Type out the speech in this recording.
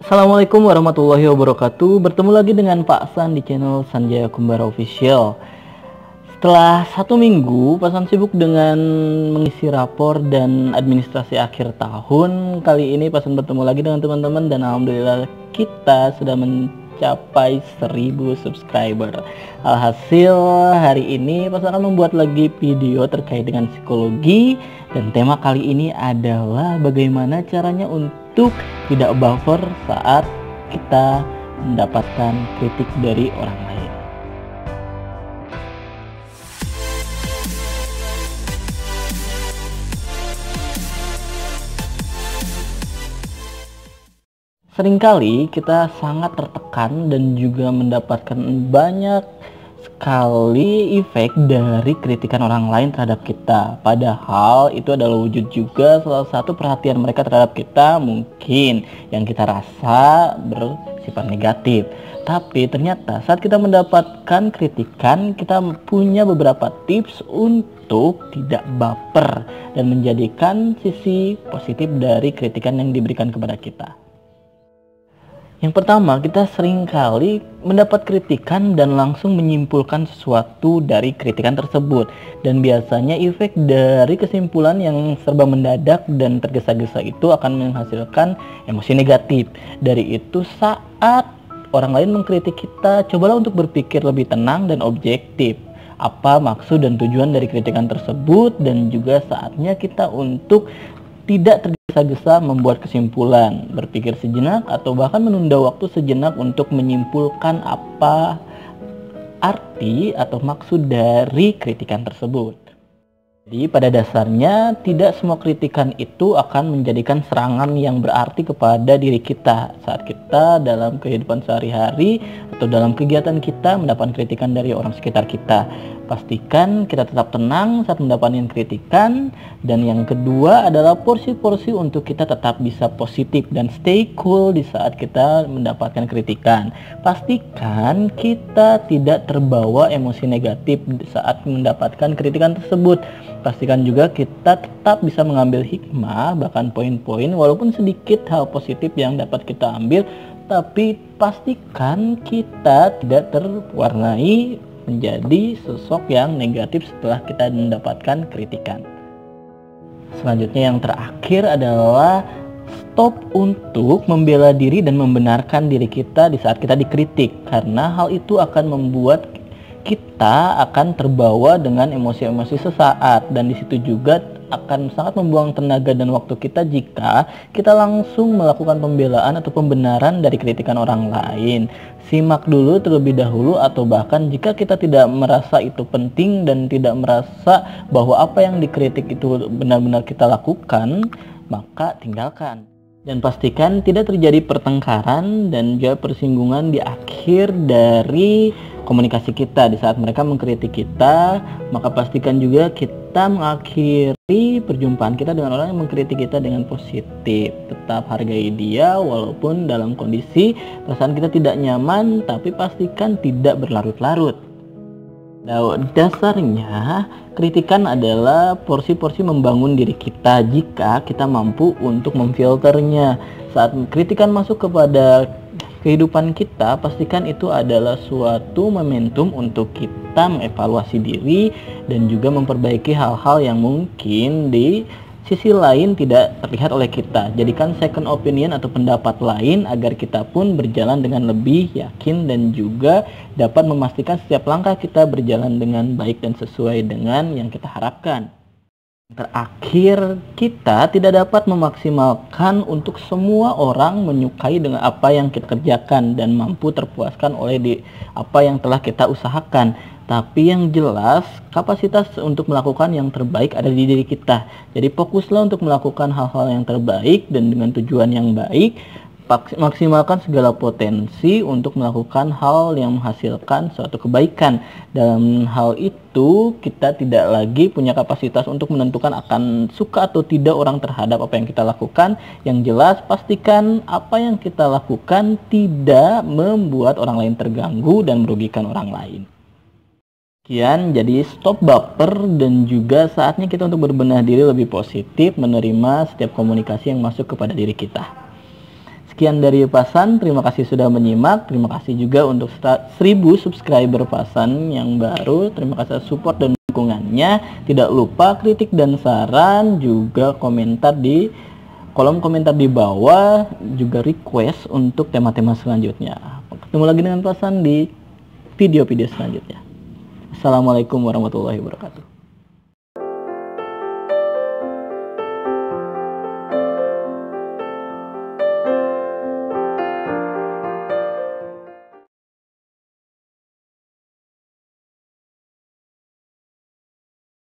Assalamualaikum warahmatullahi wabarakatuh. Bertemu lagi dengan Pak San di channel Sanjaya Kumbara Official. Setelah 1 minggu, Pak San sibuk dengan mengisi rapor dan administrasi akhir tahun. Kali ini Pak San bertemu lagi dengan teman-teman dan alhamdulillah kita sudah mencapai 1000 subscriber. Alhasil hari ini Pak San akan membuat lagi video terkait dengan psikologi, dan tema kali ini adalah bagaimana caranya untuk tidak baper saat kita mendapatkan kritik dari orang lain. Seringkali kita sangat tertekan dan juga mendapatkan banyak sekali efek dari kritikan orang lain terhadap kita. Padahal itu adalah wujud juga salah satu perhatian mereka terhadap kita, mungkin yang kita rasa bersifat negatif. Tapi ternyata saat kita mendapatkan kritikan, kita punya beberapa tips untuk tidak baper dan menjadikan sisi positif dari kritikan yang diberikan kepada kita. Yang pertama, kita seringkali mendapat kritikan dan langsung menyimpulkan sesuatu dari kritikan tersebut. Dan biasanya efek dari kesimpulan yang serba mendadak dan tergesa-gesa itu akan menghasilkan emosi negatif. Dari itu, saat orang lain mengkritik kita, cobalah untuk berpikir lebih tenang dan objektif. Apa maksud dan tujuan dari kritikan tersebut, dan juga saatnya kita untuk tidak tergesa-gesa membuat kesimpulan, berpikir sejenak atau bahkan menunda waktu sejenak untuk menyimpulkan apa arti atau maksud dari kritikan tersebut. Jadi pada dasarnya tidak semua kritikan itu akan menjadikan serangan yang berarti kepada diri kita saat kita dalam kehidupan sehari-hari atau dalam kegiatan kita mendapatkan kritikan dari orang sekitar kita. Pastikan kita tetap tenang saat mendapatkan kritikan. Dan yang kedua adalah porsi-porsi untuk kita tetap bisa positif dan stay cool di saat kita mendapatkan kritikan. Pastikan kita tidak terbawa emosi negatif saat mendapatkan kritikan tersebut. Pastikan juga kita tetap bisa mengambil hikmah, bahkan poin-poin walaupun sedikit hal positif yang dapat kita ambil. Tapi pastikan kita tidak terwarnai menjadi sosok yang negatif setelah kita mendapatkan kritikan. Selanjutnya yang terakhir adalah stop untuk membela diri dan membenarkan diri kita di saat kita dikritik, karena hal itu akan membuat kita akan terbawa dengan emosi-emosi sesaat, dan disitu juga akan sangat membuang tenaga dan waktu kita jika kita langsung melakukan pembelaan atau pembenaran dari kritikan orang lain. Simak dulu terlebih dahulu, atau bahkan jika kita tidak merasa itu penting dan tidak merasa bahwa apa yang dikritik itu benar-benar kita lakukan, maka tinggalkan. Dan pastikan tidak terjadi pertengkaran dan juga persinggungan di akhir dari komunikasi kita. Di saat mereka mengkritik kita, maka pastikan juga kita mengakhiri perjumpaan kita dengan orang yang mengkritik kita dengan positif. Tetap hargai dia walaupun dalam kondisi perasaan kita tidak nyaman, tapi pastikan tidak berlarut-larut. Dasarnya, kritikan adalah porsi-porsi membangun diri kita jika kita mampu untuk memfilternya. Saat kritikan masuk kepada kehidupan kita, pastikan itu adalah suatu momentum untuk kita mengevaluasi diri dan juga memperbaiki hal-hal yang mungkin di sisi lain tidak terlihat oleh kita. Jadikan second opinion atau pendapat lain agar kita pun berjalan dengan lebih yakin dan juga dapat memastikan setiap langkah kita berjalan dengan baik dan sesuai dengan yang kita harapkan. Terakhir, kita tidak dapat memaksimalkan untuk semua orang menyukai dengan apa yang kita kerjakan dan mampu terpuaskan oleh apa yang telah kita usahakan. Tapi yang jelas, kapasitas untuk melakukan yang terbaik ada di diri kita. Jadi fokuslah untuk melakukan hal-hal yang terbaik dan dengan tujuan yang baik. Maksimalkan segala potensi untuk melakukan hal yang menghasilkan suatu kebaikan. Dalam hal itu, kita tidak lagi punya kapasitas untuk menentukan akan suka atau tidak orang terhadap apa yang kita lakukan. Yang jelas, pastikan apa yang kita lakukan tidak membuat orang lain terganggu dan merugikan orang lain. Sekian, jadi stop baper dan juga saatnya kita untuk berbenah diri lebih positif, menerima setiap komunikasi yang masuk kepada diri kita. Sekian dari Pasan, terima kasih sudah menyimak. Terima kasih juga untuk 1000 subscriber Pasan yang baru. Terima kasih support dan dukungannya. Tidak lupa kritik dan saran, juga komentar di kolom komentar di bawah, juga request untuk tema-tema selanjutnya. Ketemu lagi dengan Pasan di video-video selanjutnya. Assalamualaikum warahmatullahi wabarakatuh.